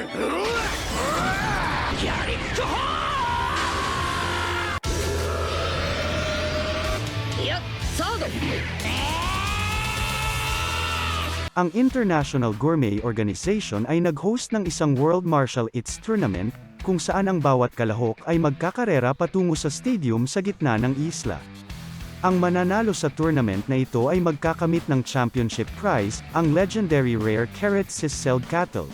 Ang International Gourmet Organization ay nag-host ng isang World Martial Arts Tournament, kung saan ang bawat kalahok ay magkakarera patungo sa stadium sa gitna ng isla. Ang mananalo sa tournament na ito ay magkakamit ng championship prize, ang legendary rare Carrot Sizzled Cattle.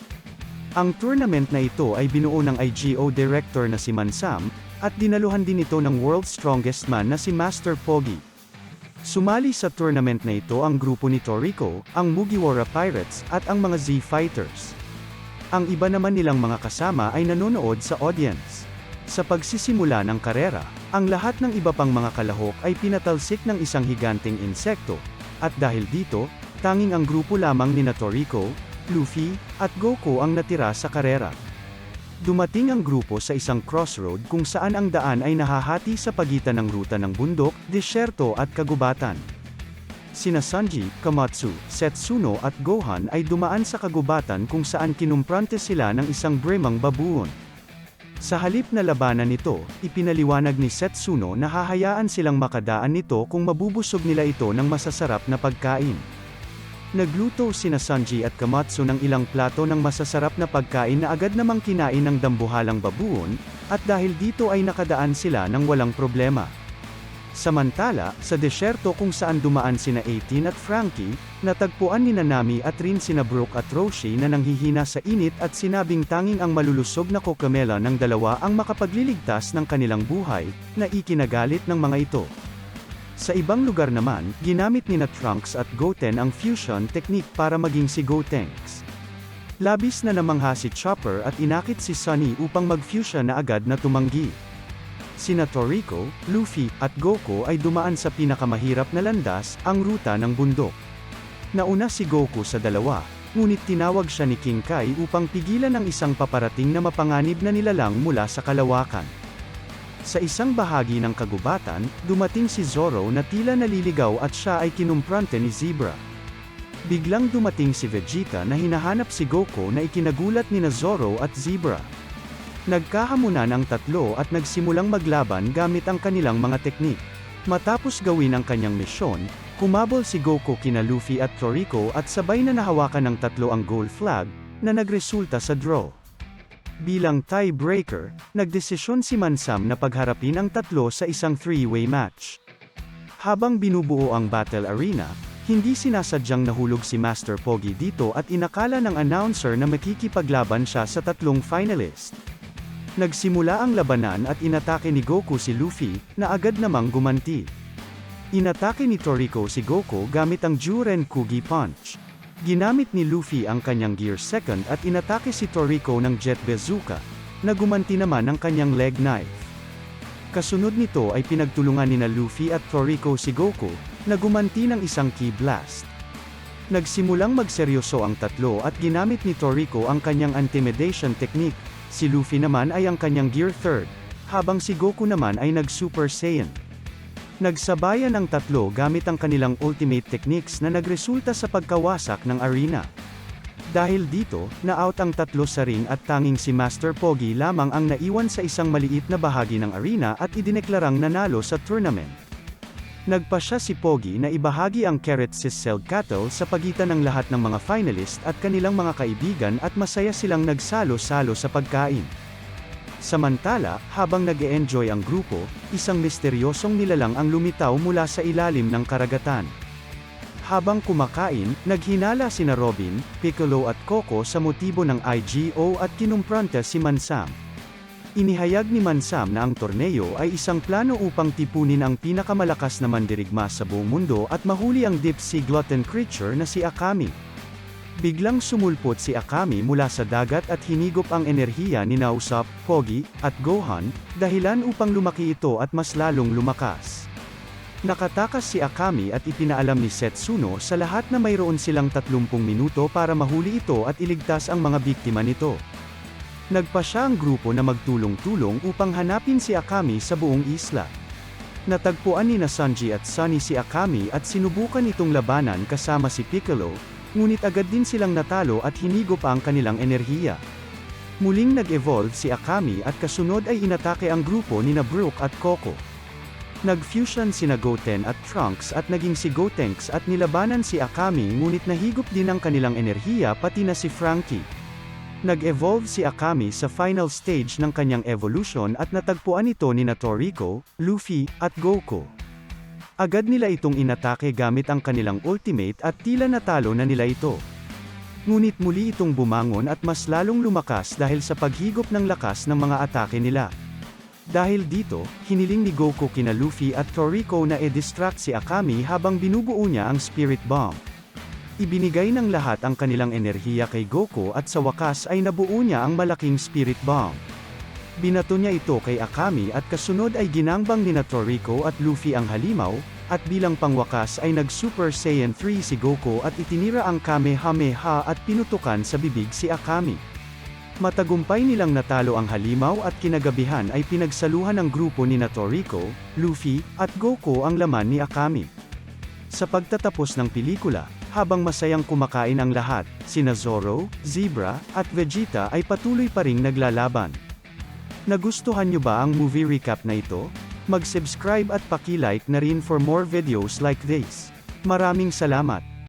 Ang tournament na ito ay binuo ng IGO director na si Mansam, at dinaluhan din ito ng World's Strongest Man na si Master Pogi. Sumali sa tournament na ito ang grupo ni Toriko, ang Mugiwara Pirates, at ang mga Z-Fighters. Ang iba naman nilang mga kasama ay nanonood sa audience. Sa pagsisimula ng karera, ang lahat ng iba pang mga kalahok ay pinatalsik ng isang higanting insekto, at dahil dito, tanging ang grupo lamang nina Toriko, Luffy, at Goku ang natira sa karera. Dumating ang grupo sa isang crossroad kung saan ang daan ay nahahati sa pagitan ng ruta ng bundok, disyerto at kagubatan. Sina Sanji, Kamatsu, Setsuno at Gohan ay dumaan sa kagubatan kung saan kinumprante sila ng isang bremang babuon. Sa halip na labanan nito, ipinaliwanag ni Setsuno na hahayaan silang makadaan nito kung mabubusog nila ito ng masasarap na pagkain. Nagluto sina Sanji at Kamatsu ng ilang plato ng masasarap na pagkain na agad namang kinain ng dambuhalang babuon, at dahil dito ay nakadaan sila ng walang problema. Samantala, sa desyerto kung saan dumaan sina 18 at Frankie, natagpuan ni Nami at rin sina Brook at Roshi na nanghihina sa init at sinabing tanging ang malulusog na kokamela ng dalawa ang makapagliligtas ng kanilang buhay, na ikinagalit ng mga ito. Sa ibang lugar naman, ginamit nina Trunks at Goten ang fusion technique para maging si Gotenks. Labis na namangha si Chopper at inakit si Sunny upang mag-fusion na agad na tumanggi. Sina Toriko, Luffy, at Goku ay dumaan sa pinakamahirap na landas, ang ruta ng bundok. Nauna si Goku sa dalawa, ngunit tinawag siya ni King Kai upang pigilan ang isang paparating na mapanganib na nilalang mula sa kalawakan. Sa isang bahagi ng kagubatan, dumating si Zoro na tila naliligaw at siya ay kinumprante ni Zebra. Biglang dumating si Vegeta na hinahanap si Goku na ikinagulat nina Zoro at Zebra. Nagkahamunan ang tatlo at nagsimulang maglaban gamit ang kanilang mga teknik. Matapos gawin ang kanyang misyon, humabol si Goku kina Luffy at Toriko at sabay na nahawakan ng tatlo ang gold flag, na nagresulta sa draw. Bilang tiebreaker, nagdesisyon si Mansam na pagharapin ang tatlo sa isang three-way match. Habang binubuo ang battle arena, hindi sinasadyang nahulog si Master Pogi dito at inakala ng announcer na makikipaglaban siya sa tatlong finalist. Nagsimula ang labanan at inatake ni Goku si Luffy, na agad namang gumanti. Inatake ni Toriko si Goku gamit ang Juren Kugi Punch. Ginamit ni Luffy ang kanyang Gear Second at inatake si Toriko ng Jet Bazooka, na gumanti naman ng kanyang leg knife. Kasunod nito ay pinagtulungan nina Luffy at Toriko si Goku, na gumanti ng isang Ki Blast. Nagsimulang magseryoso ang tatlo at ginamit ni Toriko ang kanyang intimidation technique, si Luffy naman ay ang kanyang Gear Third, habang si Goku naman ay nag-Super Saiyan. Nagsabayan ang tatlo gamit ang kanilang ultimate techniques na nagresulta sa pagkawasak ng arena. Dahil dito, na-out ang tatlo sa ring at tanging si Master Pogi lamang ang naiwan sa isang maliit na bahagi ng arena at idineklarang nanalo sa tournament. Nagpasya si Pogi na ibahagi ang Carrot Sizzled Cattle sa pagitan ng lahat ng mga finalist at kanilang mga kaibigan at masaya silang nagsalo-salo sa pagkain. Samantala, habang nag-e-enjoy ang grupo, isang misteryosong nilalang ang lumitaw mula sa ilalim ng karagatan. Habang kumakain, naghinala sina Robin, Piccolo at Coco sa motibo ng IGO at kinumprante si Mansam. Inihayag ni Mansam na ang torneo ay isang plano upang tipunin ang pinakamalakas na mandirigma sa buong mundo at mahuli ang deep sea glutton creature na si Akami. Biglang sumulpot si Akami mula sa dagat at hinigop ang enerhiya ni Usopp, Pogi, at Gohan, dahilan upang lumaki ito at mas lalong lumakas. Nakatakas si Akami at ipinaalam ni Setsuno sa lahat na mayroon silang 30 minuto para mahuli ito at iligtas ang mga biktima nito. Nagpasya ang grupo na magtulong-tulong upang hanapin si Akami sa buong isla. Natagpuan ni Sanji at Sunny si Akami at sinubukan itong labanan kasama si Piccolo, ngunit agad din silang natalo at hinigop ang kanilang enerhiya. Muling nag-evolve si Akami at kasunod ay inatake ang grupo nina Brook at Coco. Nag-fusion sina Goten at Trunks at naging si Gotenks at nilabanan si Akami ngunit nahigop din ang kanilang enerhiya pati na si Franky. Nag-evolve si Akami sa final stage ng kanyang evolution at natagpuan ito nina Toriko, Luffy, at Goku. Agad nila itong inatake gamit ang kanilang ultimate at tila natalo na nila ito. Ngunit muli itong bumangon at mas lalong lumakas dahil sa paghigop ng lakas ng mga atake nila. Dahil dito, hiniling ni Goku kina Luffy at Toriko na e-distract si Akami habang binubuo niya ang Spirit Bomb. Ibinigay ng lahat ang kanilang enerhiya kay Goku at sa wakas ay nabuo niya ang malaking Spirit Bomb. Binato niya ito kay Akami at kasunod ay ginangbang nina Toriko at Luffy ang halimaw, at bilang pangwakas ay nag-Super Saiyan 3 si Goku at itinira ang Kamehameha at pinutukan sa bibig si Akami. Matagumpay nilang natalo ang halimaw at kinagabihan ay pinagsaluhan ng grupo nina Toriko, Luffy, at Goku ang laman ni Akami. Sa pagtatapos ng pelikula, habang masayang kumakain ang lahat, sina Zoro, Zebra, at Vegeta ay patuloy pa ring naglalaban. Nagustuhan niyo ba ang movie recap na ito? Mag-subscribe at paki-like na rin for more videos like this. Maraming salamat!